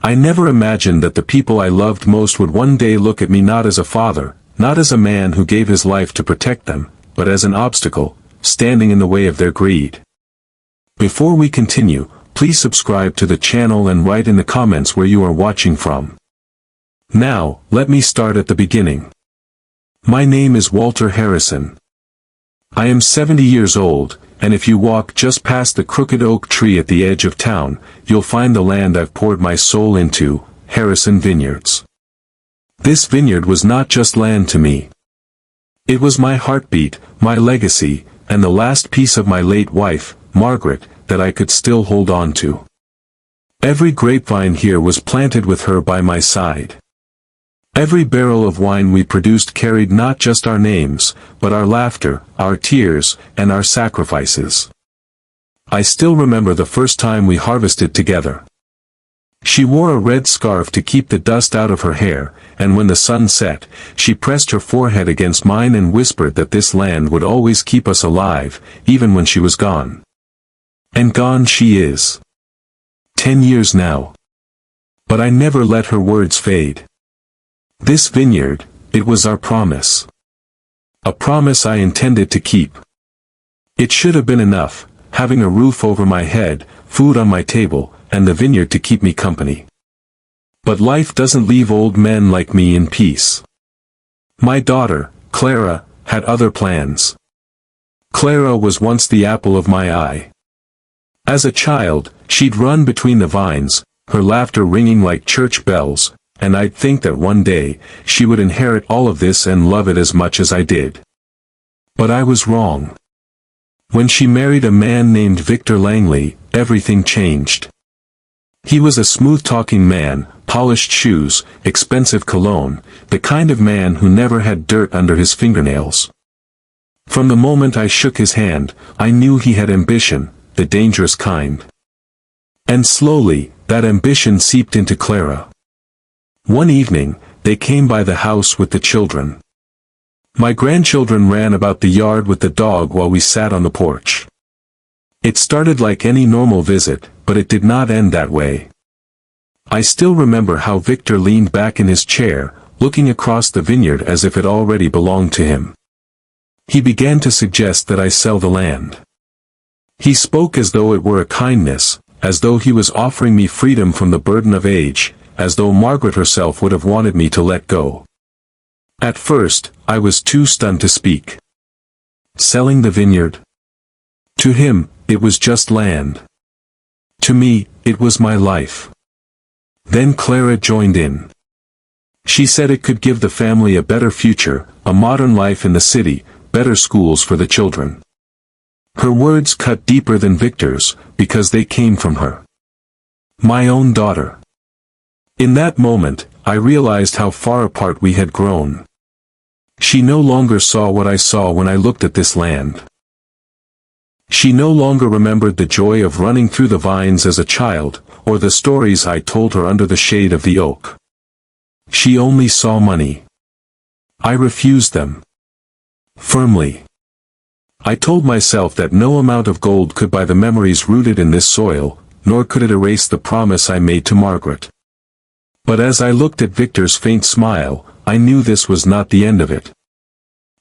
I never imagined that the people I loved most would one day look at me not as a father, not as a man who gave his life to protect them, but as an obstacle, standing in the way of their greed. Before we continue, please subscribe to the channel and write in the comments where you are watching from. Now, let me start at the beginning. My name is Walter Harrison. I am 70 years old, and if you walk just past the crooked oak tree at the edge of town, you'll find the land I've poured my soul into, Harrison Vineyards. This vineyard was not just land to me. It was my heartbeat, my legacy, and the last piece of my late wife, Margaret, that I could still hold on to. Every grapevine here was planted with her by my side. Every barrel of wine we produced carried not just our names, but our laughter, our tears, and our sacrifices. I still remember the first time we harvested together. She wore a red scarf to keep the dust out of her hair, and when the sun set, she pressed her forehead against mine and whispered that this land would always keep us alive, even when she was gone. And gone she is. 10 years now. But I never let her words fade. This vineyard, it was our promise. A promise I intended to keep. It should have been enough, having a roof over my head, food on my table, and the vineyard to keep me company. But life doesn't leave old men like me in peace. My daughter, Clara, had other plans. Clara was once the apple of my eye. As a child, she'd run between the vines, her laughter ringing like church bells, and I'd think that one day, she would inherit all of this and love it as much as I did. But I was wrong. When she married a man named Victor Langley, everything changed. He was a smooth-talking man, polished shoes, expensive cologne, the kind of man who never had dirt under his fingernails. From the moment I shook his hand, I knew he had ambition, the dangerous kind. And slowly, that ambition seeped into Clara. One evening, they came by the house with the children. My grandchildren ran about the yard with the dog while we sat on the porch. It started like any normal visit, but it did not end that way. I still remember how Victor leaned back in his chair, looking across the vineyard as if it already belonged to him. He began to suggest that I sell the land. He spoke as though it were a kindness, as though he was offering me freedom from the burden of age, as though Margaret herself would have wanted me to let go. At first, I was too stunned to speak. Selling the vineyard? To him, it was just land. To me, it was my life. Then Clara joined in. She said it could give the family a better future, a modern life in the city, better schools for the children. Her words cut deeper than Victor's, because they came from her. My own daughter. In that moment, I realized how far apart we had grown. She no longer saw what I saw when I looked at this land. She no longer remembered the joy of running through the vines as a child, or the stories I told her under the shade of the oak. She only saw money. I refused them. Firmly. I told myself that no amount of gold could buy the memories rooted in this soil, nor could it erase the promise I made to Margaret. But as I looked at Victor's faint smile, I knew this was not the end of it.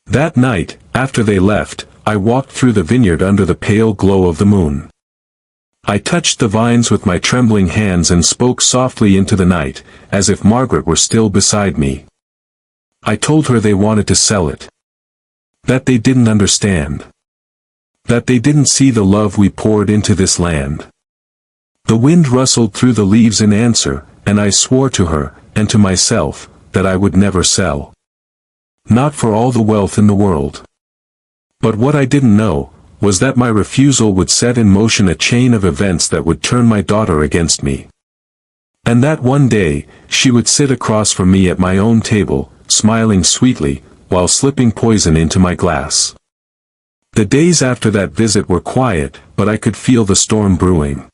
That night, after they left, I walked through the vineyard under the pale glow of the moon. I touched the vines with my trembling hands and spoke softly into the night, as if Margaret were still beside me. I told her they wanted to sell it. That they didn't understand. That they didn't see the love we poured into this land. The wind rustled through the leaves in answer, and I swore to her, and to myself, that I would never sell. Not for all the wealth in the world. But what I didn't know, was that my refusal would set in motion a chain of events that would turn my daughter against me. And that one day, she would sit across from me at my own table, smiling sweetly, while slipping poison into my glass. The days after that visit were quiet, but I could feel the storm brewing.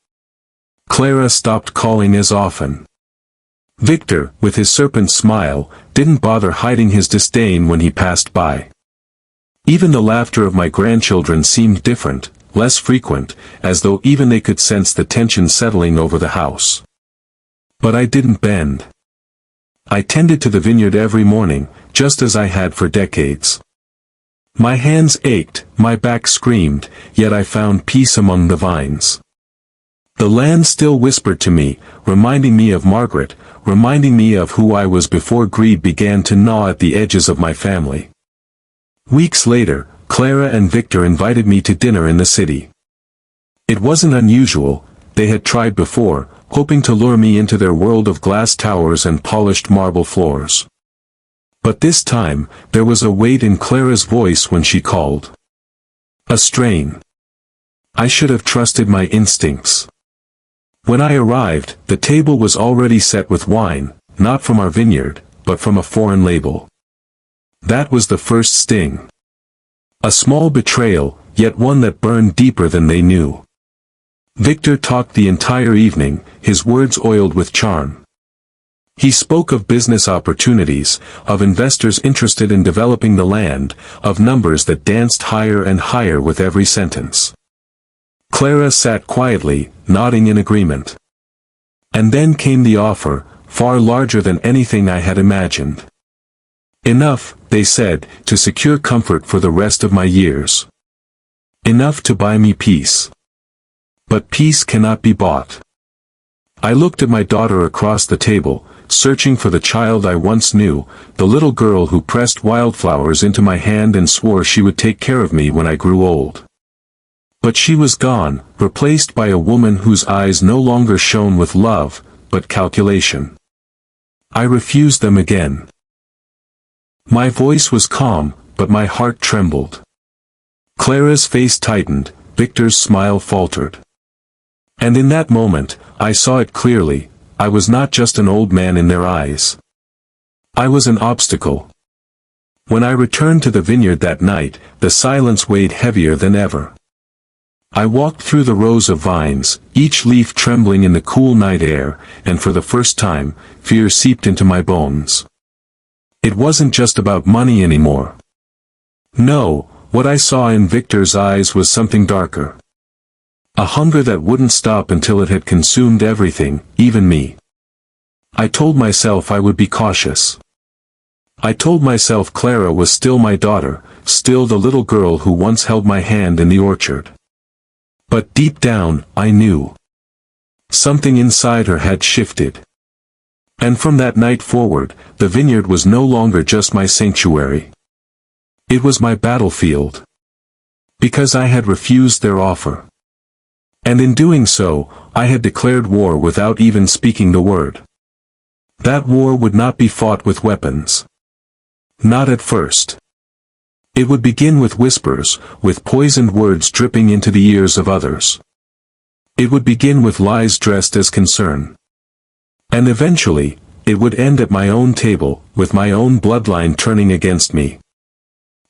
Clara stopped calling as often. Victor, with his serpent smile, didn't bother hiding his disdain when he passed by. Even the laughter of my grandchildren seemed different, less frequent, as though even they could sense the tension settling over the house. But I didn't bend. I tended to the vineyard every morning, just as I had for decades. My hands ached, my back screamed, yet I found peace among the vines. The land still whispered to me, reminding me of Margaret, reminding me of who I was before greed began to gnaw at the edges of my family. Weeks later, Clara and Victor invited me to dinner in the city. It wasn't unusual, they had tried before, hoping to lure me into their world of glass towers and polished marble floors. But this time, there was a weight in Clara's voice when she called. A strain. I should have trusted my instincts. When I arrived, the table was already set with wine, not from our vineyard, but from a foreign label. That was the first sting. A small betrayal, yet one that burned deeper than they knew. Victor talked the entire evening, his words oiled with charm. He spoke of business opportunities, of investors interested in developing the land, of numbers that danced higher and higher with every sentence. Clara sat quietly, nodding in agreement. And then came the offer, far larger than anything I had imagined. Enough, they said, to secure comfort for the rest of my years. Enough to buy me peace. But peace cannot be bought. I looked at my daughter across the table, searching for the child I once knew, the little girl who pressed wildflowers into my hand and swore she would take care of me when I grew old. But she was gone, replaced by a woman whose eyes no longer shone with love, but calculation. I refused them again. My voice was calm, but my heart trembled. Clara's face tightened, Victor's smile faltered. And in that moment, I saw it clearly, I was not just an old man in their eyes. I was an obstacle. When I returned to the vineyard that night, the silence weighed heavier than ever. I walked through the rows of vines, each leaf trembling in the cool night air, and for the first time, fear seeped into my bones. It wasn't just about money anymore. No, what I saw in Victor's eyes was something darker. A hunger that wouldn't stop until it had consumed everything, even me. I told myself I would be cautious. I told myself Clara was still my daughter, still the little girl who once held my hand in the orchard. But deep down, I knew. Something inside her had shifted. And from that night forward, the vineyard was no longer just my sanctuary. It was my battlefield. Because I had refused their offer. And in doing so, I had declared war without even speaking the word. That war would not be fought with weapons. Not at first. It would begin with whispers, with poisoned words dripping into the ears of others. It would begin with lies dressed as concern. And eventually, it would end at my own table, with my own bloodline turning against me.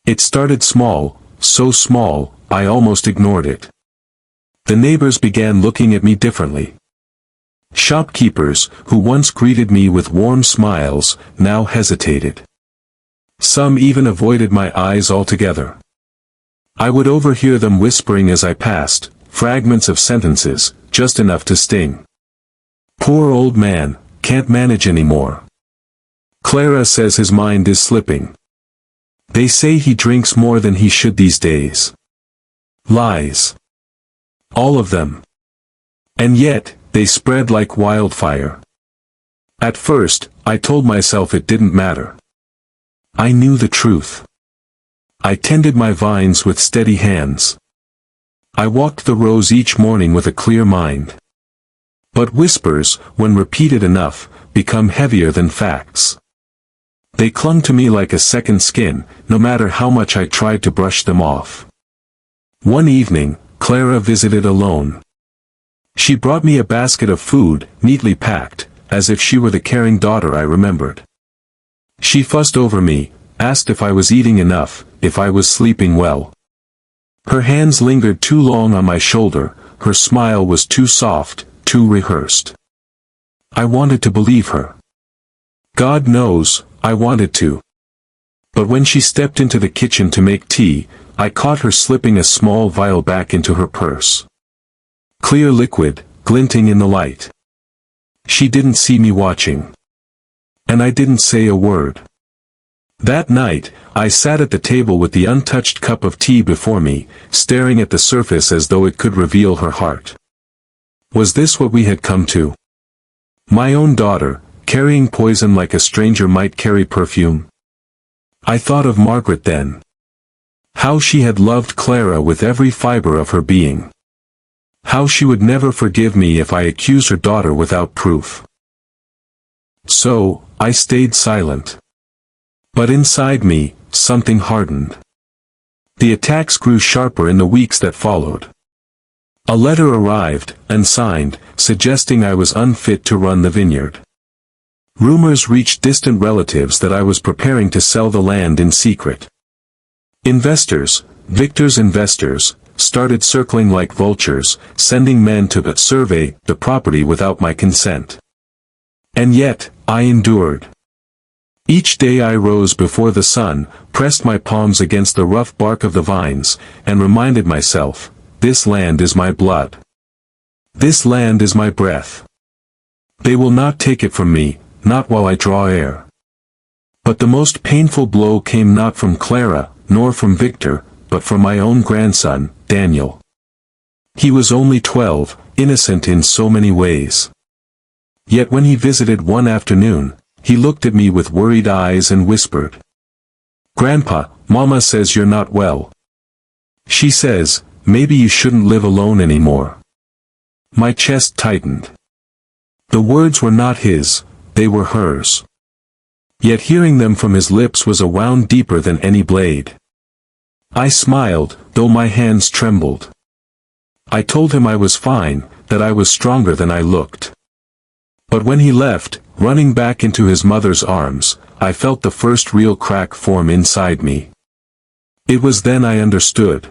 It started small, so small, I almost ignored it. The neighbors began looking at me differently. Shopkeepers, who once greeted me with warm smiles, now hesitated. Some even avoided my eyes altogether. I would overhear them whispering as I passed, fragments of sentences, just enough to sting. Poor old man, can't manage anymore. Clara says his mind is slipping. They say he drinks more than he should these days. Lies. All of them. And yet, they spread like wildfire. At first, I told myself it didn't matter. I knew the truth. I tended my vines with steady hands. I walked the rows each morning with a clear mind. But whispers, when repeated enough, become heavier than facts. They clung to me like a second skin, no matter how much I tried to brush them off. One evening, Clara visited alone. She brought me a basket of food, neatly packed, as if she were the caring daughter I remembered. She fussed over me, asked if I was eating enough, if I was sleeping well. Her hands lingered too long on my shoulder, her smile was too soft, too rehearsed. I wanted to believe her. God knows, I wanted to. But when she stepped into the kitchen to make tea, I caught her slipping a small vial back into her purse. Clear liquid, glinting in the light. She didn't see me watching. And I didn't say a word. That night, I sat at the table with the untouched cup of tea before me, staring at the surface as though it could reveal her heart. Was this what we had come to? My own daughter, carrying poison like a stranger might carry perfume? I thought of Margaret then. How she had loved Clara with every fiber of her being. How she would never forgive me if I accused her daughter without proof. So, I stayed silent. But inside me, something hardened. The attacks grew sharper in the weeks that followed. A letter arrived, unsigned, suggesting I was unfit to run the vineyard. Rumors reached distant relatives that I was preparing to sell the land in secret. Investors, Victor's investors, started circling like vultures, sending men to survey the property without my consent. And yet, I endured. Each day I rose before the sun, pressed my palms against the rough bark of the vines, and reminded myself, this land is my blood. This land is my breath. They will not take it from me, not while I draw air. But the most painful blow came not from Clara, nor from Victor, but from my own grandson, Daniel. He was only 12, innocent in so many ways. Yet when he visited one afternoon, he looked at me with worried eyes and whispered, "Grandpa, Mama says you're not well. She says, maybe you shouldn't live alone anymore." My chest tightened. The words were not his, they were hers. Yet hearing them from his lips was a wound deeper than any blade. I smiled, though my hands trembled. I told him I was fine, that I was stronger than I looked. But when he left, running back into his mother's arms, I felt the first real crack form inside me. It was then I understood.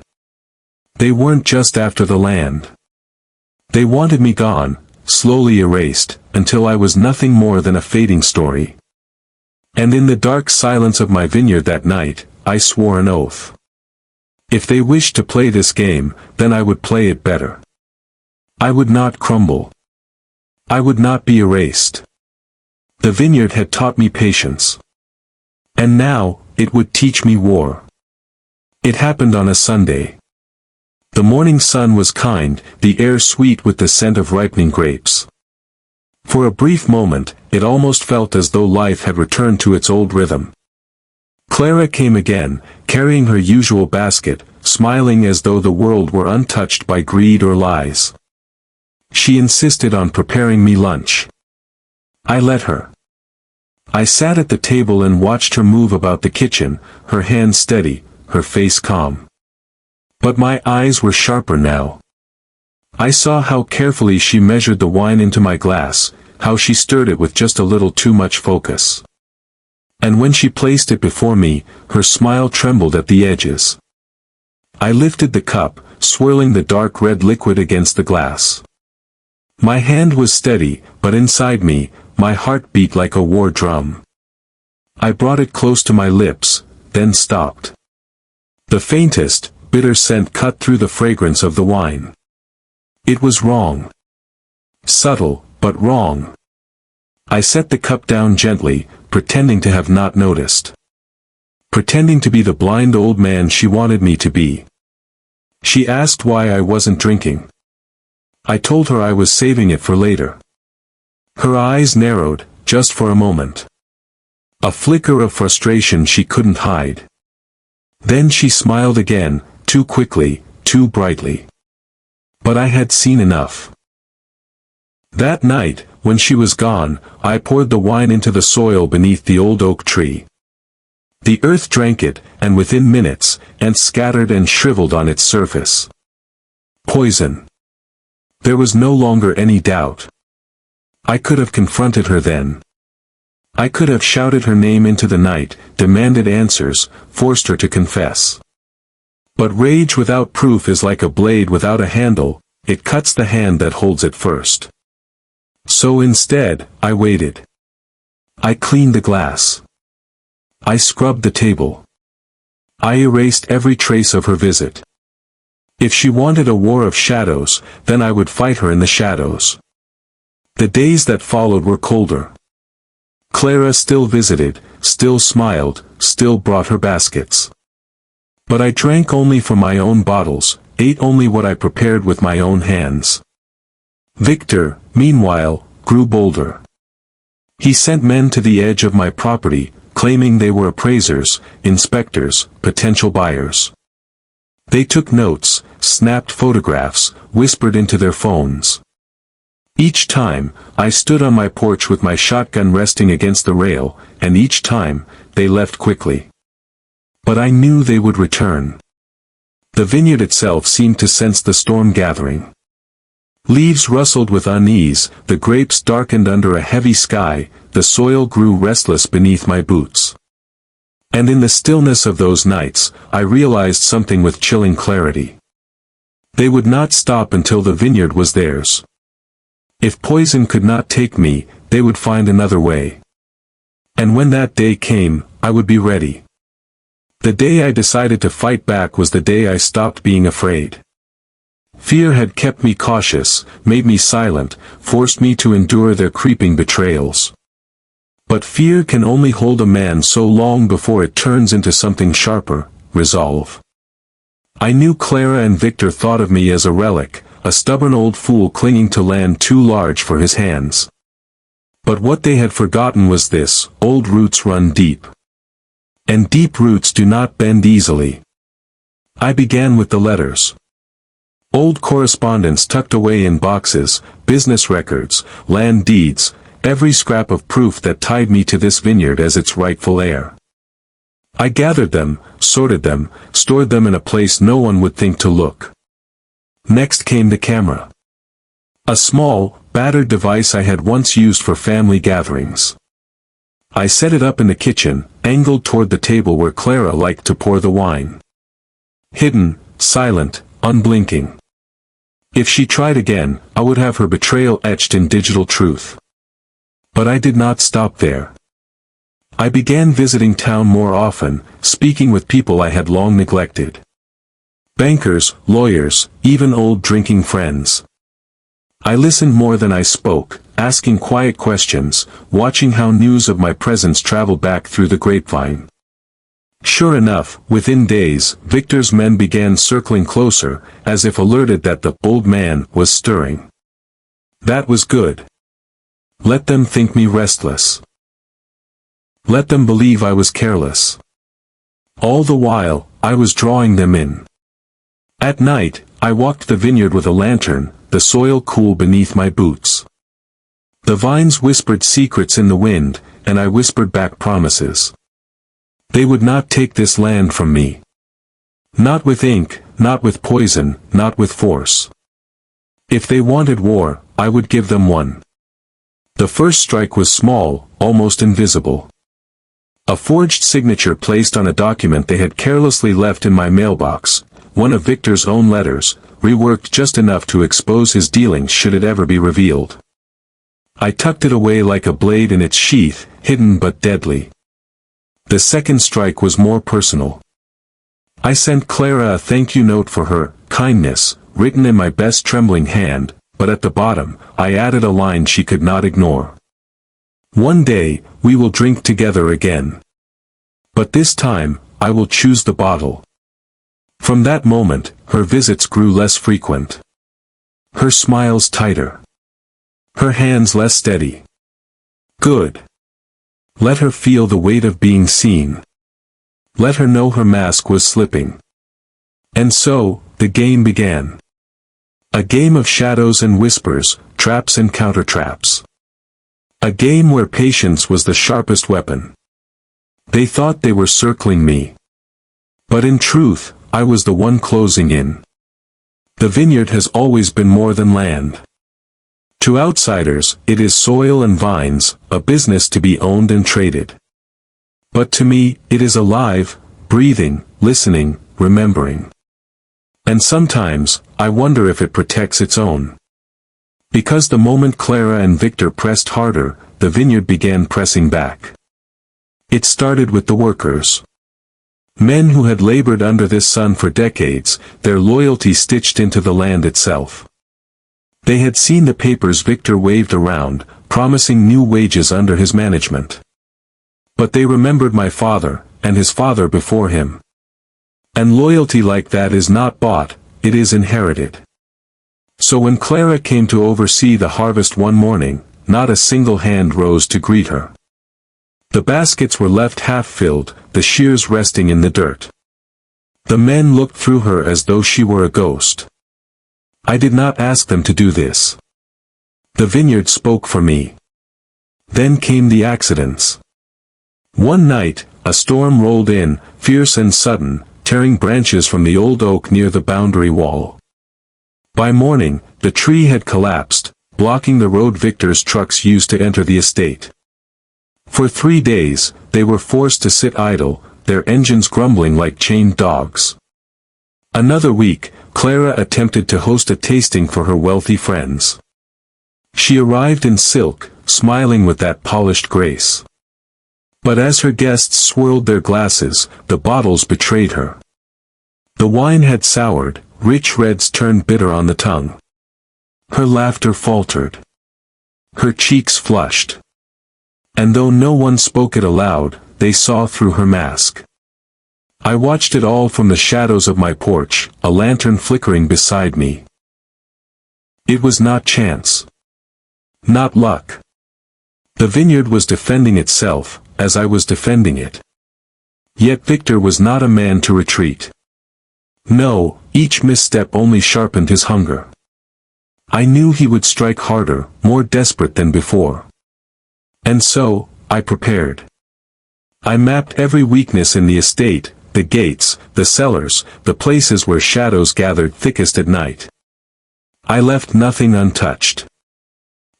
They weren't just after the land. They wanted me gone, slowly erased, until I was nothing more than a fading story. And in the dark silence of my vineyard that night, I swore an oath. If they wished to play this game, then I would play it better. I would not crumble. I would not be erased. The vineyard had taught me patience. And now, it would teach me war. It happened on a Sunday. The morning sun was kind, the air sweet with the scent of ripening grapes. For a brief moment, it almost felt as though life had returned to its old rhythm. Clara came again, carrying her usual basket, smiling as though the world were untouched by greed or lies. She insisted on preparing me lunch. I let her. I sat at the table and watched her move about the kitchen, her hands steady, her face calm. But my eyes were sharper now. I saw how carefully she measured the wine into my glass, how she stirred it with just a little too much focus. And when she placed it before me, her smile trembled at the edges. I lifted the cup, swirling the dark red liquid against the glass. My hand was steady, but inside me, my heart beat like a war drum. I brought it close to my lips, then stopped. The faintest, bitter scent cut through the fragrance of the wine. It was wrong. Subtle, but wrong. I set the cup down gently, pretending to have not noticed. Pretending to be the blind old man she wanted me to be. She asked why I wasn't drinking. I told her I was saving it for later. Her eyes narrowed, just for a moment. A flicker of frustration she couldn't hide. Then she smiled again, too quickly, too brightly. But I had seen enough. That night, when she was gone, I poured the wine into the soil beneath the old oak tree. The earth drank it, and within minutes, ants scattered and shriveled on its surface. Poison. There was no longer any doubt. I could have confronted her then. I could have shouted her name into the night, demanded answers, forced her to confess. But rage without proof is like a blade without a handle, it cuts the hand that holds it first. So instead, I waited. I cleaned the glass. I scrubbed the table. I erased every trace of her visit. If she wanted a war of shadows, then I would fight her in the shadows. The days that followed were colder. Clara still visited, still smiled, still brought her baskets. But I drank only from my own bottles, ate only what I prepared with my own hands. Victor, meanwhile, grew bolder. He sent men to the edge of my property, claiming they were appraisers, inspectors, potential buyers. They took notes, snapped photographs, whispered into their phones. Each time, I stood on my porch with my shotgun resting against the rail, and each time, they left quickly. But I knew they would return. The vineyard itself seemed to sense the storm gathering. Leaves rustled with unease, the grapes darkened under a heavy sky, the soil grew restless beneath my boots. And in the stillness of those nights, I realized something with chilling clarity. They would not stop until the vineyard was theirs. If poison could not take me, they would find another way. And when that day came, I would be ready. The day I decided to fight back was the day I stopped being afraid. Fear had kept me cautious, made me silent, forced me to endure their creeping betrayals. But fear can only hold a man so long before it turns into something sharper, resolve. I knew Clara and Victor thought of me as a relic, a stubborn old fool clinging to land too large for his hands. But what they had forgotten was this: old roots run deep. And deep roots do not bend easily. I began with the letters. Old correspondence tucked away in boxes, business records, land deeds, every scrap of proof that tied me to this vineyard as its rightful heir. I gathered them, sorted them, stored them in a place no one would think to look. Next came the camera. A small, battered device I had once used for family gatherings. I set it up in the kitchen, angled toward the table where Clara liked to pour the wine. Hidden, silent, unblinking. If she tried again, I would have her betrayal etched in digital truth. But I did not stop there. I began visiting town more often, speaking with people I had long neglected. Bankers, lawyers, even old drinking friends. I listened more than I spoke, asking quiet questions, watching how news of my presence traveled back through the grapevine. Sure enough, within days, Victor's men began circling closer, as if alerted that the old man was stirring. That was good. Let them think me restless. Let them believe I was careless. All the while, I was drawing them in. At night, I walked the vineyard with a lantern, the soil cool beneath my boots. The vines whispered secrets in the wind, and I whispered back promises. They would not take this land from me. Not with ink, not with poison, not with force. If they wanted war, I would give them one. The first strike was small, almost invisible. A forged signature placed on a document they had carelessly left in my mailbox, one of Victor's own letters, reworked just enough to expose his dealings should it ever be revealed. I tucked it away like a blade in its sheath, hidden but deadly. The second strike was more personal. I sent Clara a thank you note for her kindness, written in my best trembling hand, but at the bottom, I added a line she could not ignore. One day, we will drink together again. But this time, I will choose the bottle. From that moment, her visits grew less frequent. Her smiles tighter. Her hands less steady. Good. Let her feel the weight of being seen. Let her know her mask was slipping. And so, the game began. A game of shadows and whispers, traps and counter-traps. A game where patience was the sharpest weapon. They thought they were circling me. But in truth, I was the one closing in. The vineyard has always been more than land. To outsiders, it is soil and vines, a business to be owned and traded. But to me, it is alive, breathing, listening, remembering. And sometimes, I wonder if it protects its own. Because the moment Clara and Victor pressed harder, the vineyard began pressing back. It started with the workers. Men who had labored under this sun for decades, their loyalty stitched into the land itself. They had seen the papers Victor waved around, promising new wages under his management. But they remembered my father, and his father before him. And loyalty like that is not bought, it is inherited. So when Clara came to oversee the harvest one morning, not a single hand rose to greet her. The baskets were left half-filled, the shears resting in the dirt. The men looked through her as though she were a ghost. I did not ask them to do this. The vineyard spoke for me. Then came the accidents. One night, a storm rolled in, fierce and sudden, tearing branches from the old oak near the boundary wall. By morning, the tree had collapsed, blocking the road Victor's trucks used to enter the estate. For 3 days, they were forced to sit idle, their engines grumbling like chained dogs. Another week, Clara attempted to host a tasting for her wealthy friends. She arrived in silk, smiling with that polished grace. But as her guests swirled their glasses, the bottles betrayed her. The wine had soured, rich reds turned bitter on the tongue. Her laughter faltered. Her cheeks flushed. And though no one spoke it aloud, they saw through her mask. I watched it all from the shadows of my porch, a lantern flickering beside me. It was not chance. Not luck. The vineyard was defending itself, as I was defending it. Yet Victor was not a man to retreat. No, each misstep only sharpened his hunger. I knew he would strike harder, more desperate than before. And so, I prepared. I mapped every weakness in the estate, the gates, the cellars, the places where shadows gathered thickest at night. I left nothing untouched.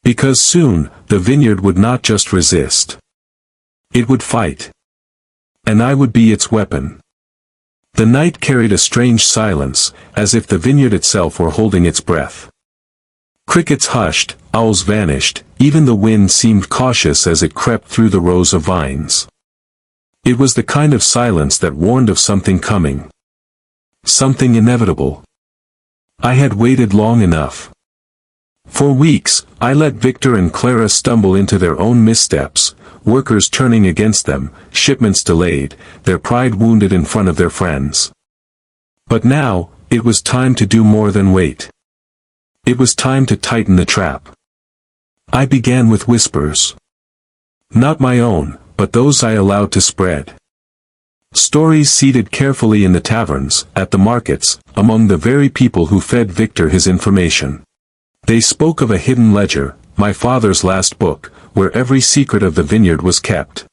Because soon, the vineyard would not just resist. It would fight. And I would be its weapon. The night carried a strange silence, as if the vineyard itself were holding its breath. Crickets hushed, owls vanished, even the wind seemed cautious as it crept through the rows of vines. It was the kind of silence that warned of something coming. Something inevitable. I had waited long enough. For weeks, I let Victor and Clara stumble into their own missteps, workers turning against them, shipments delayed, their pride wounded in front of their friends. But now, it was time to do more than wait. It was time to tighten the trap. I began with whispers. Not my own, but those I allowed to spread. Stories seated carefully in the taverns, at the markets, among the very people who fed Victor his information. They spoke of a hidden ledger, my father's last book, where every secret of the vineyard was kept.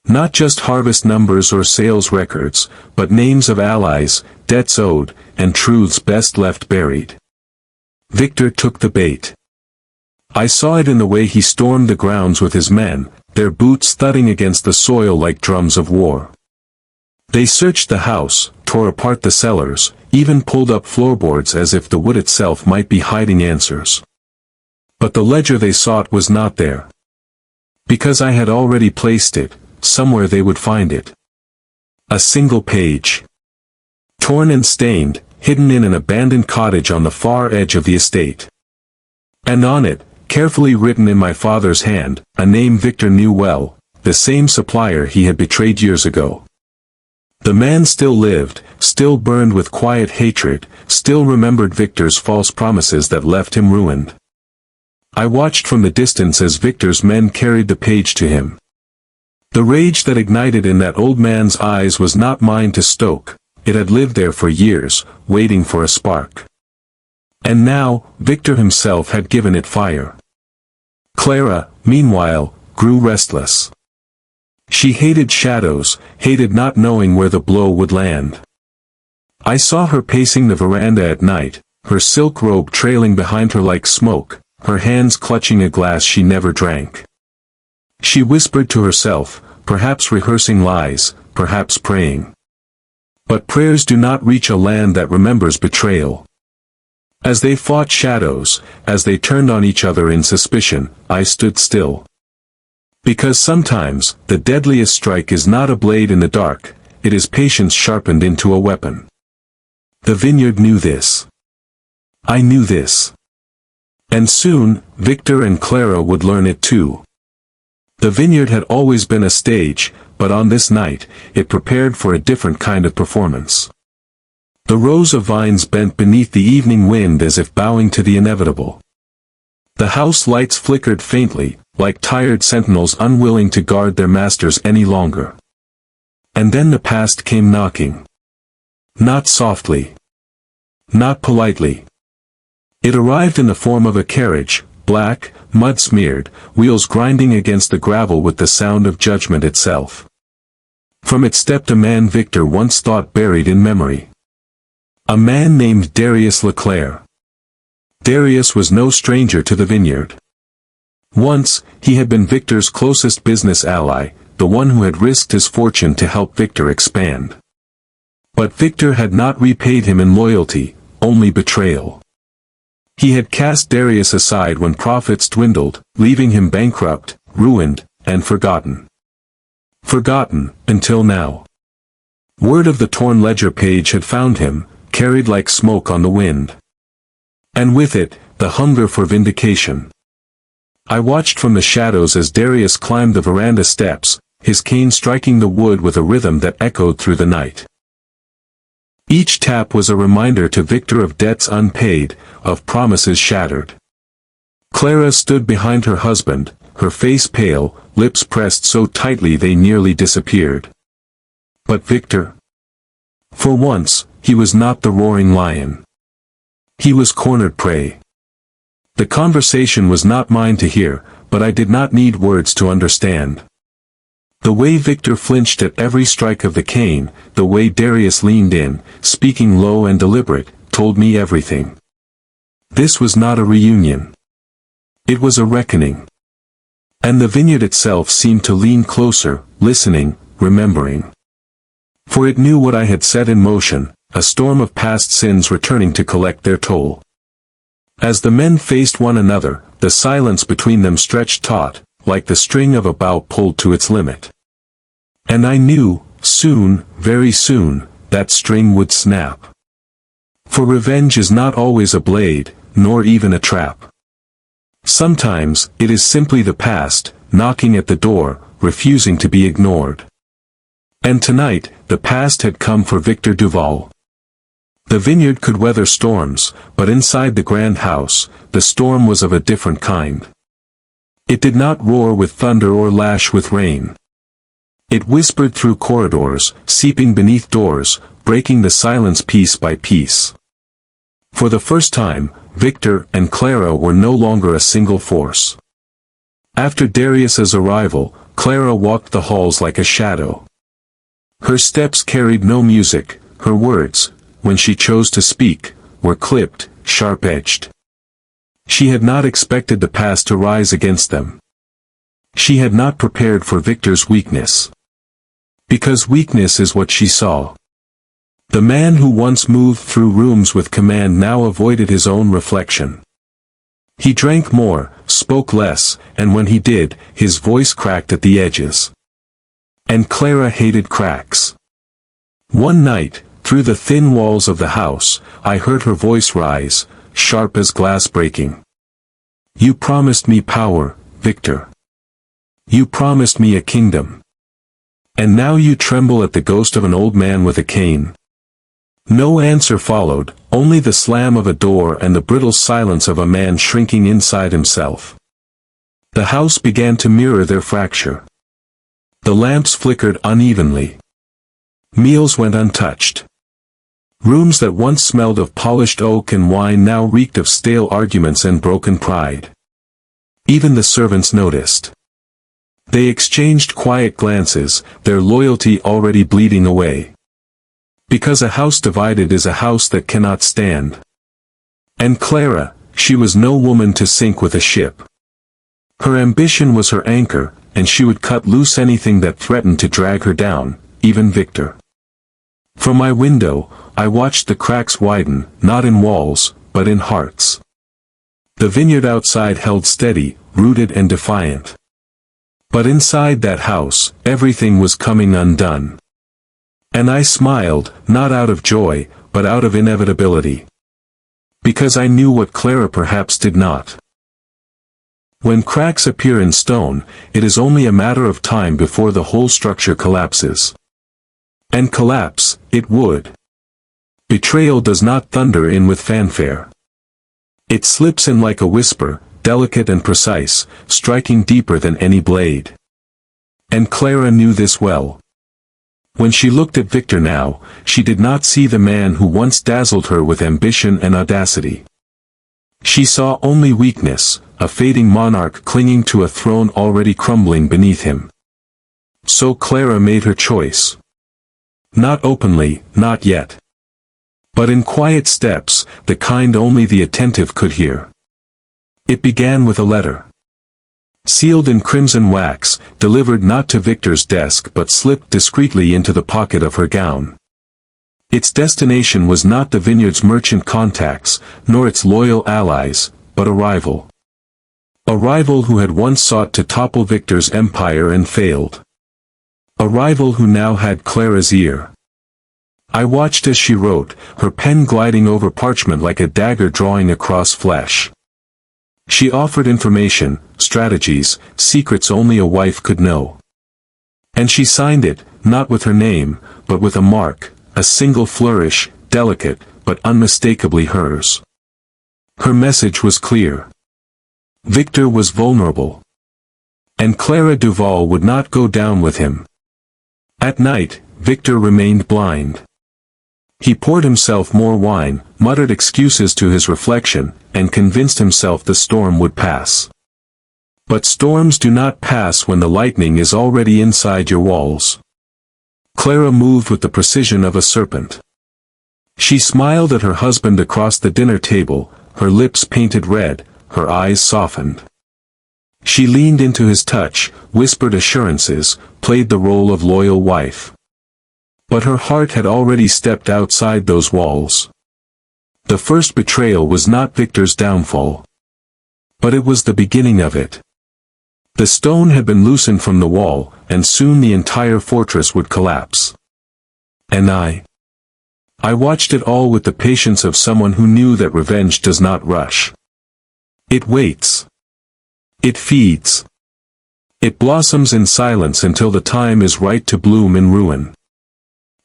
Not just harvest numbers or sales records, but names of allies, debts owed, and truths best left buried. Victor took the bait. I saw it in the way he stormed the grounds with his men, their boots thudding against the soil like drums of war. They searched the house, tore apart the cellars, even pulled up floorboards as if the wood itself might be hiding answers. But the ledger they sought was not there. Because I had already placed it, somewhere they would find it. A single page. Torn and stained, hidden in an abandoned cottage on the far edge of the estate. And on it, carefully written in my father's hand, a name Victor knew well, the same supplier he had betrayed years ago. The man still lived, still burned with quiet hatred, still remembered Victor's false promises that left him ruined. I watched from the distance as Victor's men carried the page to him. The rage that ignited in that old man's eyes was not mine to stoke, it had lived there for years, waiting for a spark. And now, Victor himself had given it fire. Clara, meanwhile, grew restless. She hated shadows, hated not knowing where the blow would land. I saw her pacing the veranda at night, her silk robe trailing behind her like smoke, her hands clutching a glass she never drank. She whispered to herself, perhaps rehearsing lies, perhaps praying. But prayers do not reach a land that remembers betrayal. As they fought shadows, as they turned on each other in suspicion, I stood still. Because sometimes, the deadliest strike is not a blade in the dark, it is patience sharpened into a weapon. The vineyard knew this. I knew this. And soon, Victor and Clara would learn it too. The vineyard had always been a stage, but on this night, it prepared for a different kind of performance. The rows of vines bent beneath the evening wind as if bowing to the inevitable. The house lights flickered faintly, like tired sentinels unwilling to guard their masters any longer. And then the past came knocking. Not softly. Not politely. It arrived in the form of a carriage, black, mud-smeared, wheels grinding against the gravel with the sound of judgment itself. From it stepped a man Victor once thought buried in memory. A man named Darius Leclerc. Darius was no stranger to the vineyard. Once, he had been Victor's closest business ally, the one who had risked his fortune to help Victor expand. But Victor had not repaid him in loyalty, only betrayal. He had cast Darius aside when profits dwindled, leaving him bankrupt, ruined, and forgotten. Forgotten, until now. Word of the torn ledger page had found him, carried like smoke on the wind. And with it, the hunger for vindication. I watched from the shadows as Darius climbed the veranda steps, his cane striking the wood with a rhythm that echoed through the night. Each tap was a reminder to Victor of debts unpaid, of promises shattered. Clara stood behind her husband, her face pale, lips pressed so tightly they nearly disappeared. But Victor? For once, he was not the roaring lion. He was cornered prey. The conversation was not mine to hear, but I did not need words to understand. The way Victor flinched at every strike of the cane, the way Darius leaned in, speaking low and deliberate, told me everything. This was not a reunion. It was a reckoning. And the vineyard itself seemed to lean closer, listening, remembering. For it knew what I had set in motion, a storm of past sins returning to collect their toll. As the men faced one another, the silence between them stretched taut, like the string of a bow pulled to its limit. And I knew, soon, very soon, that string would snap. For revenge is not always a blade, nor even a trap. Sometimes, it is simply the past, knocking at the door, refusing to be ignored. And tonight, the past had come for Victor Duval. The vineyard could weather storms, but inside the grand house, the storm was of a different kind. It did not roar with thunder or lash with rain. It whispered through corridors, seeping beneath doors, breaking the silence piece by piece. For the first time, Victor and Clara were no longer a single force. After Darius's arrival, Clara walked the halls like a shadow. Her steps carried no music, her words, when she chose to speak, were clipped, sharp-edged. She had not expected the past to rise against them. She had not prepared for Victor's weakness. Because weakness is what she saw. The man who once moved through rooms with command now avoided his own reflection. He drank more, spoke less, and when he did, his voice cracked at the edges. And Clara hated cracks. One night, through the thin walls of the house, I heard her voice rise, sharp as glass breaking. You promised me power, Victor. You promised me a kingdom. And now you tremble at the ghost of an old man with a cane. No answer followed, only the slam of a door and the brittle silence of a man shrinking inside himself. The house began to mirror their fracture. The lamps flickered unevenly. Meals went untouched. Rooms that once smelled of polished oak and wine now reeked of stale arguments and broken pride. Even the servants noticed. They exchanged quiet glances, their loyalty already bleeding away. Because a house divided is a house that cannot stand. And Clara, she was no woman to sink with a ship. Her ambition was her anchor, and she would cut loose anything that threatened to drag her down, even Victor. From my window, I watched the cracks widen, not in walls, but in hearts. The vineyard outside held steady, rooted and defiant. But inside that house, everything was coming undone. And I smiled, not out of joy, but out of inevitability. Because I knew what Clara perhaps did not. When cracks appear in stone, it is only a matter of time before the whole structure collapses. And collapse, it would. Betrayal does not thunder in with fanfare. It slips in like a whisper, delicate and precise, striking deeper than any blade. And Clara knew this well. When she looked at Victor now, she did not see the man who once dazzled her with ambition and audacity. She saw only weakness, a fading monarch clinging to a throne already crumbling beneath him. So Clara made her choice. Not openly, not yet. But in quiet steps, the kind only the attentive could hear. It began with a letter. Sealed in crimson wax, delivered not to Victor's desk but slipped discreetly into the pocket of her gown. Its destination was not the Vineyard's merchant contacts, nor its loyal allies, but a rival. A rival who had once sought to topple Victor's empire and failed. A rival who now had Clara's ear. I watched as she wrote, her pen gliding over parchment like a dagger drawing across flesh. She offered information, strategies, secrets only a wife could know. And she signed it, not with her name, but with a mark, a single flourish, delicate, but unmistakably hers. Her message was clear. Victor was vulnerable. And Clara Duval would not go down with him. At night, Victor remained blind. He poured himself more wine, muttered excuses to his reflection, and convinced himself the storm would pass. But storms do not pass when the lightning is already inside your walls. Clara moved with the precision of a serpent. She smiled at her husband across the dinner table, her lips painted red, her eyes softened. She leaned into his touch, whispered assurances, played the role of loyal wife. But her heart had already stepped outside those walls. The first betrayal was not Victor's downfall. But it was the beginning of it. The stone had been loosened from the wall, and soon the entire fortress would collapse. And I watched it all with the patience of someone who knew that revenge does not rush. It waits. It feeds. It blossoms in silence until the time is right to bloom in ruin.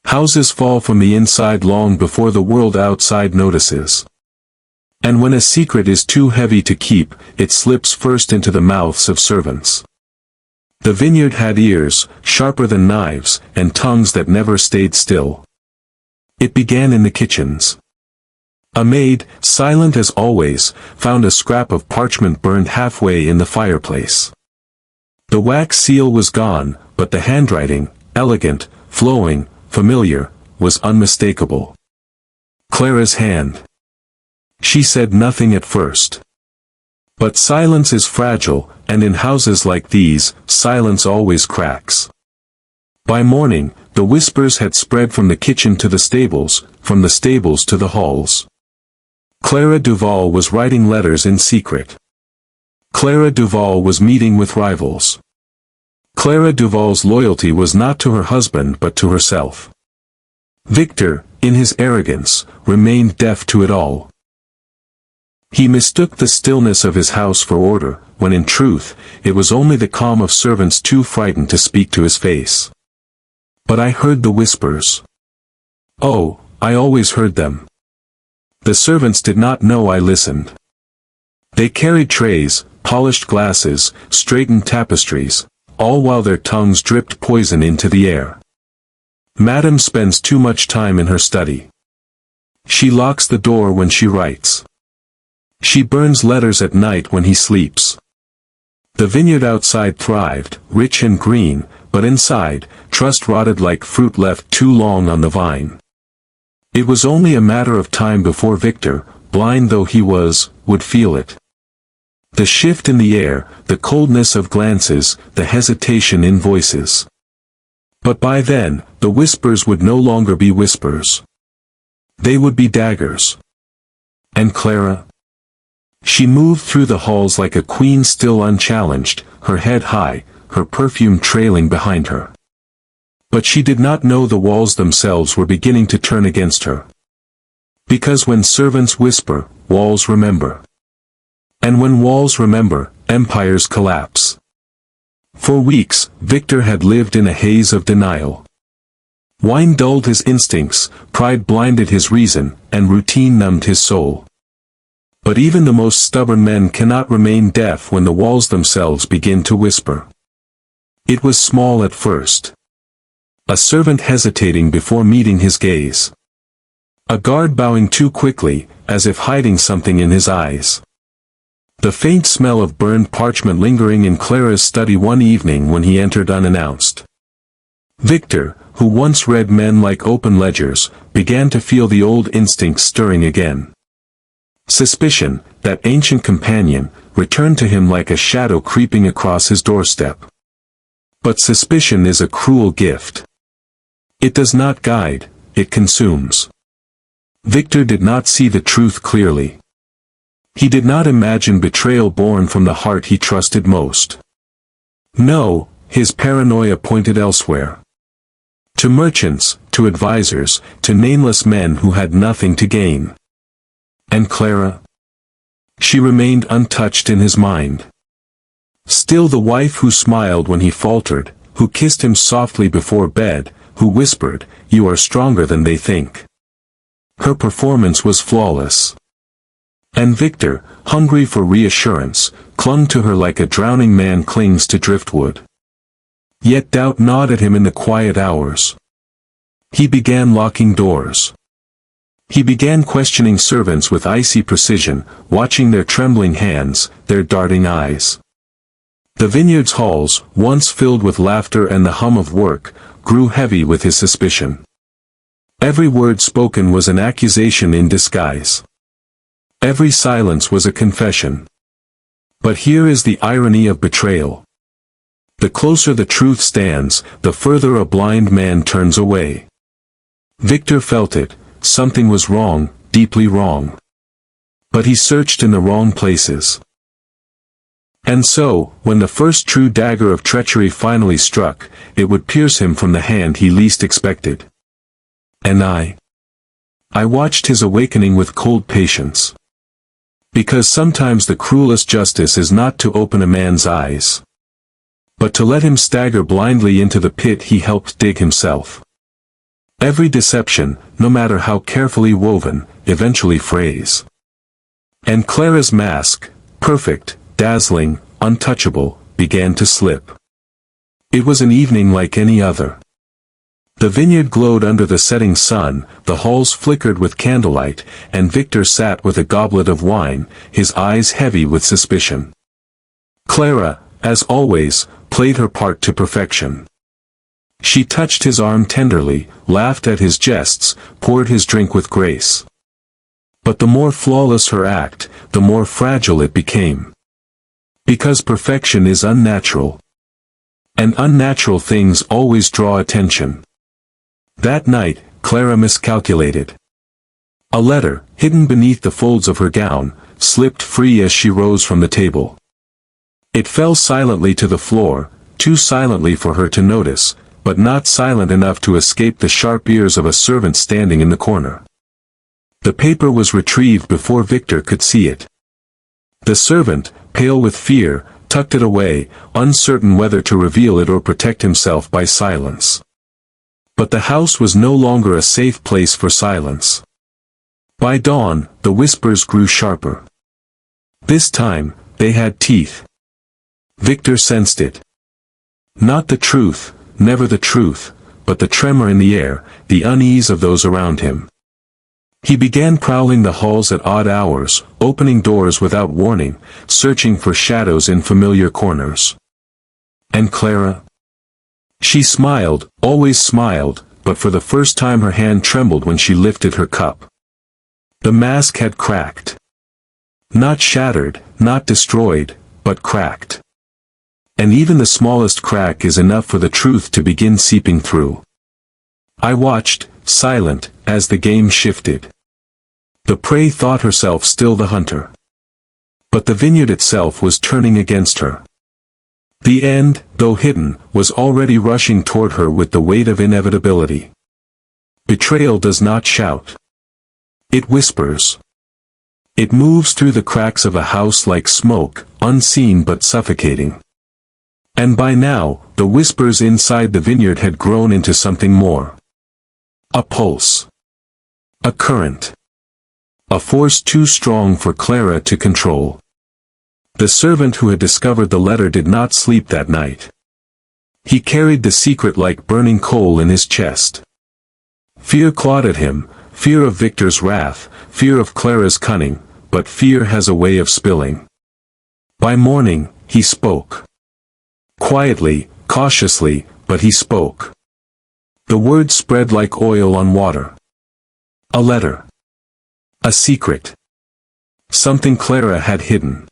Houses fall from the inside long before the world outside notices. And when a secret is too heavy to keep, it slips first into the mouths of servants. The Vineyard had ears, sharper than knives, and tongues that never stayed still. It began in the kitchens. A maid, silent as always, found a scrap of parchment burned halfway in the fireplace. The wax seal was gone, but the handwriting, elegant, flowing, familiar, was unmistakable. Clara's hand. She said nothing at first. But silence is fragile, and in houses like these, silence always cracks. By morning, the whispers had spread from the kitchen to the stables, from the stables to the halls. Clara Duval was writing letters in secret. Clara Duval was meeting with rivals. Clara Duval's loyalty was not to her husband but to herself. Victor, in his arrogance, remained deaf to it all. He mistook the stillness of his house for order, when in truth, it was only the calm of servants too frightened to speak to his face. But I heard the whispers. Oh, I always heard them. The servants did not know I listened. They carried trays, polished glasses, straightened tapestries, all while their tongues dripped poison into the air. Madame spends too much time in her study. She locks the door when she writes. She burns letters at night when he sleeps. The vineyard outside thrived, rich and green, but inside, trust rotted like fruit left too long on the vine. It was only a matter of time before Victor, blind though he was, would feel it. The shift in the air, the coldness of glances, the hesitation in voices. But by then, the whispers would no longer be whispers. They would be daggers. And Clara? She moved through the halls like a queen still unchallenged, her head high, her perfume trailing behind her. But she did not know the walls themselves were beginning to turn against her. Because when servants whisper, walls remember. And when walls remember, empires collapse. For weeks, Victor had lived in a haze of denial. Wine dulled his instincts, pride blinded his reason, and routine numbed his soul. But even the most stubborn men cannot remain deaf when the walls themselves begin to whisper. It was small at first. A servant hesitating before meeting his gaze. A guard bowing too quickly, as if hiding something in his eyes. The faint smell of burned parchment lingering in Clara's study one evening when he entered unannounced. Victor, who once read men like open ledgers, began to feel the old instincts stirring again. Suspicion, that ancient companion, returned to him like a shadow creeping across his doorstep. But suspicion is a cruel gift. It does not guide, it consumes. Victor did not see the truth clearly. He did not imagine betrayal born from the heart he trusted most. No, his paranoia pointed elsewhere. To merchants, to advisors, to nameless men who had nothing to gain. And Clara? She remained untouched in his mind. Still the wife who smiled when he faltered, who kissed him softly before bed, who whispered, "You are stronger than they think." Her performance was flawless. And Victor, hungry for reassurance, clung to her like a drowning man clings to driftwood. Yet doubt gnawed at him in the quiet hours. He began locking doors. He began questioning servants with icy precision, watching their trembling hands, their darting eyes. The vineyard's halls, once filled with laughter and the hum of work, grew heavy with his suspicion. Every word spoken was an accusation in disguise. Every silence was a confession. But here is the irony of betrayal. The closer the truth stands, the further a blind man turns away. Victor felt it, something was wrong, deeply wrong. But he searched in the wrong places. And so, when the first true dagger of treachery finally struck, it would pierce him from the hand he least expected. And I watched his awakening with cold patience. Because sometimes the cruelest justice is not to open a man's eyes, but to let him stagger blindly into the pit he helped dig himself. Every deception, no matter how carefully woven, eventually frays. And Clara's mask, perfect, dazzling, untouchable, began to slip. It was an evening like any other. The vineyard glowed under the setting sun, the halls flickered with candlelight, and Victor sat with a goblet of wine, his eyes heavy with suspicion. Clara, as always, played her part to perfection. She touched his arm tenderly, laughed at his jests, poured his drink with grace. But the more flawless her act, the more fragile it became. Because perfection is unnatural. And unnatural things always draw attention. That night, Clara miscalculated. A letter, hidden beneath the folds of her gown, slipped free as she rose from the table. It fell silently to the floor, too silently for her to notice, but not silent enough to escape the sharp ears of a servant standing in the corner. The paper was retrieved before Victor could see it. The servant, pale with fear, tucked it away, uncertain whether to reveal it or protect himself by silence. But the house was no longer a safe place for silence. By dawn, the whispers grew sharper. This time, they had teeth. Victor sensed it. Not the truth, never the truth, but the tremor in the air, the unease of those around him. He began prowling the halls at odd hours, opening doors without warning, searching for shadows in familiar corners. And Clara? She smiled, always smiled, but for the first time her hand trembled when she lifted her cup. The mask had cracked. Not shattered, not destroyed, but cracked. And even the smallest crack is enough for the truth to begin seeping through. I watched, silent, as the game shifted. The prey thought herself still the hunter. But the vineyard itself was turning against her. The end, though hidden, was already rushing toward her with the weight of inevitability. Betrayal does not shout. It whispers. It moves through the cracks of a house like smoke, unseen but suffocating. And by now, the whispers inside the vineyard had grown into something more. A pulse. A current. A force too strong for Clara to control. The servant who had discovered the letter did not sleep that night. He carried the secret like burning coal in his chest. Fear clawed at him, fear of Victor's wrath, fear of Clara's cunning, but fear has a way of spilling. By morning, he spoke. Quietly, cautiously, but he spoke. The words spread like oil on water. A letter. A secret. Something Clara had hidden.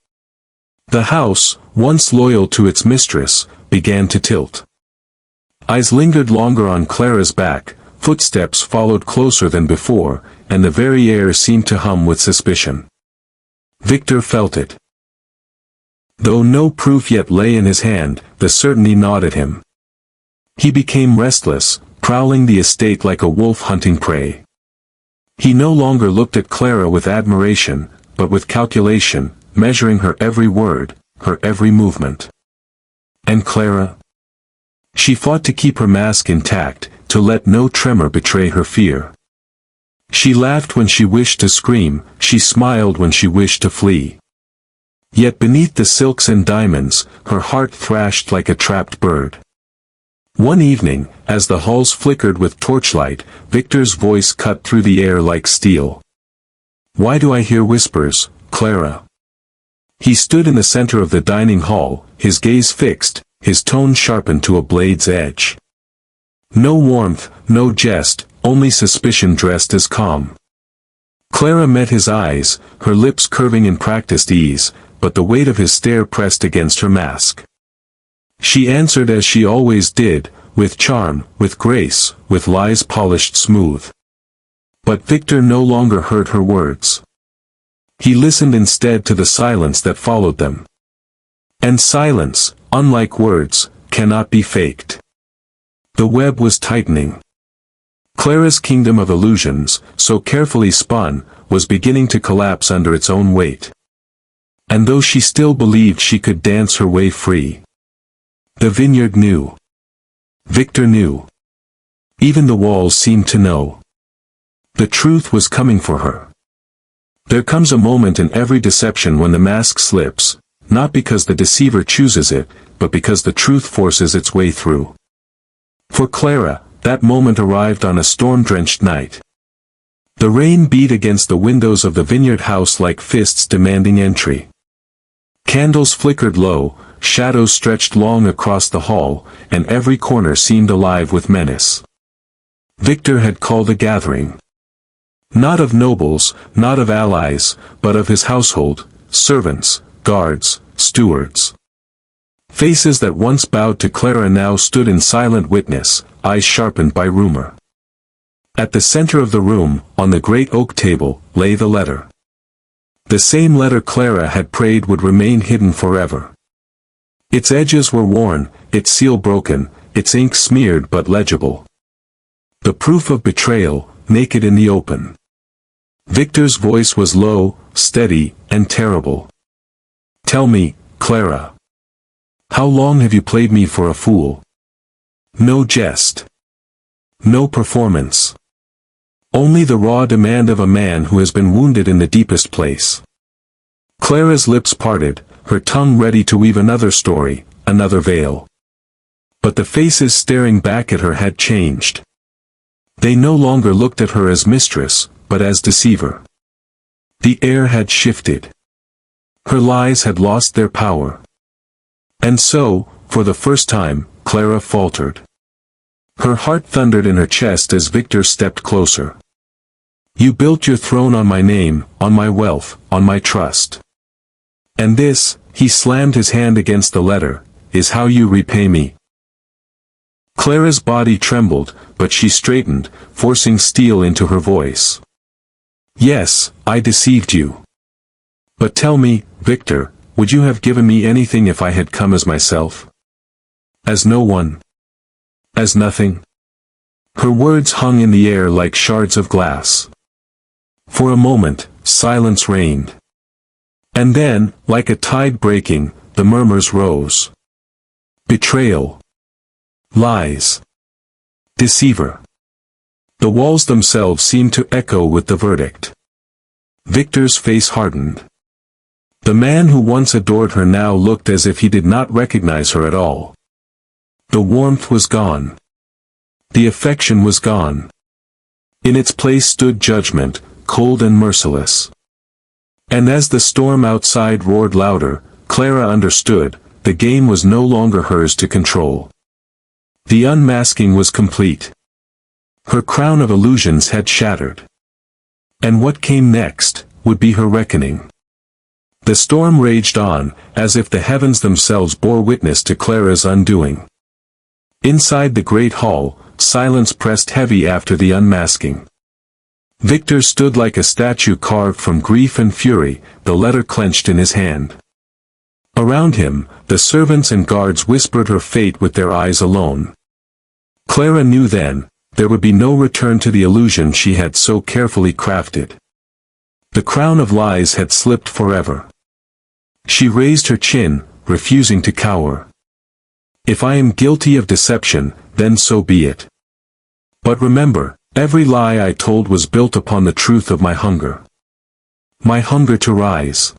The house, once loyal to its mistress, began to tilt. Eyes lingered longer on Clara's back, footsteps followed closer than before, and the very air seemed to hum with suspicion. Victor felt it. Though no proof yet lay in his hand, the certainty gnawed at him. He became restless, prowling the estate like a wolf hunting prey. He no longer looked at Clara with admiration, but with calculation, measuring her every word, her every movement. And Clara? She fought to keep her mask intact, to let no tremor betray her fear. She laughed when she wished to scream, she smiled when she wished to flee. Yet beneath the silks and diamonds, her heart thrashed like a trapped bird. One evening, as the halls flickered with torchlight, Victor's voice cut through the air like steel. "Why do I hear whispers, Clara?" He stood in the center of the dining hall, his gaze fixed, his tone sharpened to a blade's edge. No warmth, no jest, only suspicion dressed as calm. Clara met his eyes, her lips curving in practiced ease, but the weight of his stare pressed against her mask. She answered as she always did, with charm, with grace, with lies polished smooth. But Victor no longer heard her words. He listened instead to the silence that followed them. And silence, unlike words, cannot be faked. The web was tightening. Clara's kingdom of illusions, so carefully spun, was beginning to collapse under its own weight. And though she still believed she could dance her way free, the vineyard knew. Victor knew. Even the walls seemed to know. The truth was coming for her. There comes a moment in every deception when the mask slips, not because the deceiver chooses it, but because the truth forces its way through. For Clara, that moment arrived on a storm-drenched night. The rain beat against the windows of the vineyard house like fists demanding entry. Candles flickered low, shadows stretched long across the hall, and every corner seemed alive with menace. Victor had called a gathering. Not of nobles, not of allies, but of his household, servants, guards, stewards. Faces that once bowed to Clara now stood in silent witness, eyes sharpened by rumor. At the center of the room, on the great oak table, lay the letter. The same letter Clara had prayed would remain hidden forever. Its edges were worn, its seal broken, its ink smeared but legible. The proof of betrayal, naked in the open. Victor's voice was low, steady, and terrible. "Tell me, Clara. How long have you played me for a fool? No jest. No performance. Only the raw demand of a man who has been wounded in the deepest place." Clara's lips parted, her tongue ready to weave another story, another veil. But the faces staring back at her had changed. They no longer looked at her as mistress, but as deceiver. The air had shifted. Her lies had lost their power. And so, for the first time, Clara faltered. Her heart thundered in her chest as Victor stepped closer. "You built your throne on my name, on my wealth, on my trust. And this," he slammed his hand against the letter, "is how you repay me." Clara's body trembled, but she straightened, forcing steel into her voice. "Yes, I deceived you. But tell me, Victor, would you have given me anything if I had come as myself? As no one? As nothing?" Her words hung in the air like shards of glass. For a moment, silence reigned. And then, like a tide breaking, the murmurs rose. Betrayal. Lies. Deceiver. The walls themselves seemed to echo with the verdict. Victor's face hardened. The man who once adored her now looked as if he did not recognize her at all. The warmth was gone. The affection was gone. In its place stood judgment, cold and merciless. And as the storm outside roared louder, Clara understood, the game was no longer hers to control. The unmasking was complete. Her crown of illusions had shattered. And what came next, would be her reckoning. The storm raged on, as if the heavens themselves bore witness to Clara's undoing. Inside the great hall, silence pressed heavy after the unmasking. Victor stood like a statue carved from grief and fury, the letter clenched in his hand. Around him, the servants and guards whispered her fate with their eyes alone. Clara knew then, there would be no return to the illusion she had so carefully crafted. The crown of lies had slipped forever. She raised her chin, refusing to cower. If I am guilty of deception, then so be it. But remember, every lie I told was built upon the truth of my hunger. My hunger to rise.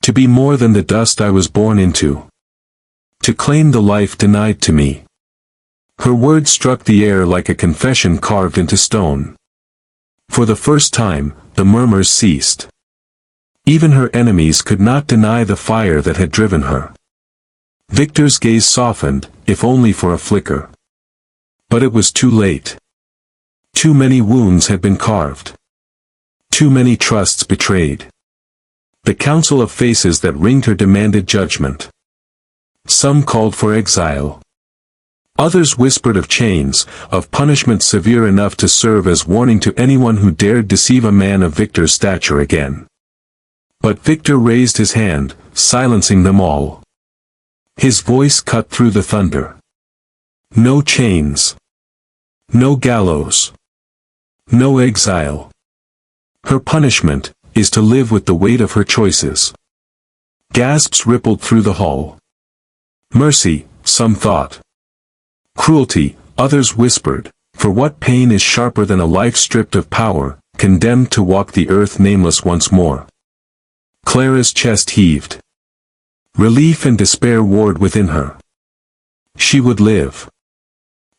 To be more than the dust I was born into. To claim the life denied to me. Her words struck the air like a confession carved into stone. For the first time, the murmurs ceased. Even her enemies could not deny the fire that had driven her. Victor's gaze softened, if only for a flicker. But it was too late. Too many wounds had been carved. Too many trusts betrayed. The council of faces that ringed her demanded judgment. Some called for exile. Others whispered of chains, of punishment severe enough to serve as warning to anyone who dared deceive a man of Victor's stature again. But Victor raised his hand, silencing them all. His voice cut through the thunder. No chains. No gallows. No exile. Her punishment is to live with the weight of her choices. Gasps rippled through the hall. Mercy, some thought. Cruelty, others whispered, for what pain is sharper than a life stripped of power, condemned to walk the earth nameless once more? Clara's chest heaved. Relief and despair warred within her. She would live.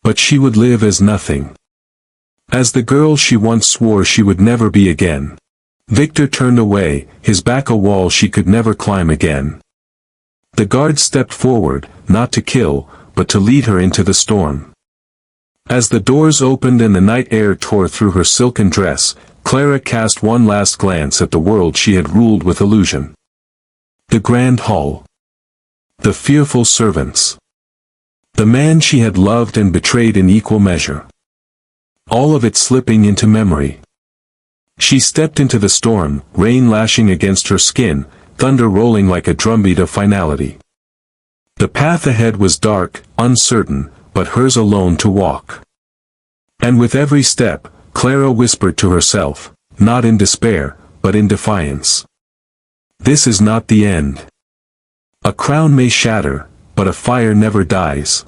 But she would live as nothing. As the girl she once swore she would never be again. Victor turned away, his back a wall she could never climb again. The guard stepped forward, not to kill, but to lead her into the storm. As the doors opened and the night air tore through her silken dress, Clara cast one last glance at the world she had ruled with illusion. The grand hall. The fearful servants. The man she had loved and betrayed in equal measure. All of it slipping into memory. She stepped into the storm, rain lashing against her skin, thunder rolling like a drumbeat of finality. The path ahead was dark, uncertain, but hers alone to walk. And with every step, Clara whispered to herself, not in despair, but in defiance. This is not the end. A crown may shatter, but a fire never dies.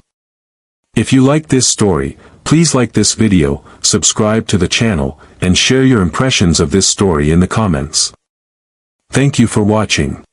If you like this story, please like this video, subscribe to the channel, and share your impressions of this story in the comments. Thank you for watching.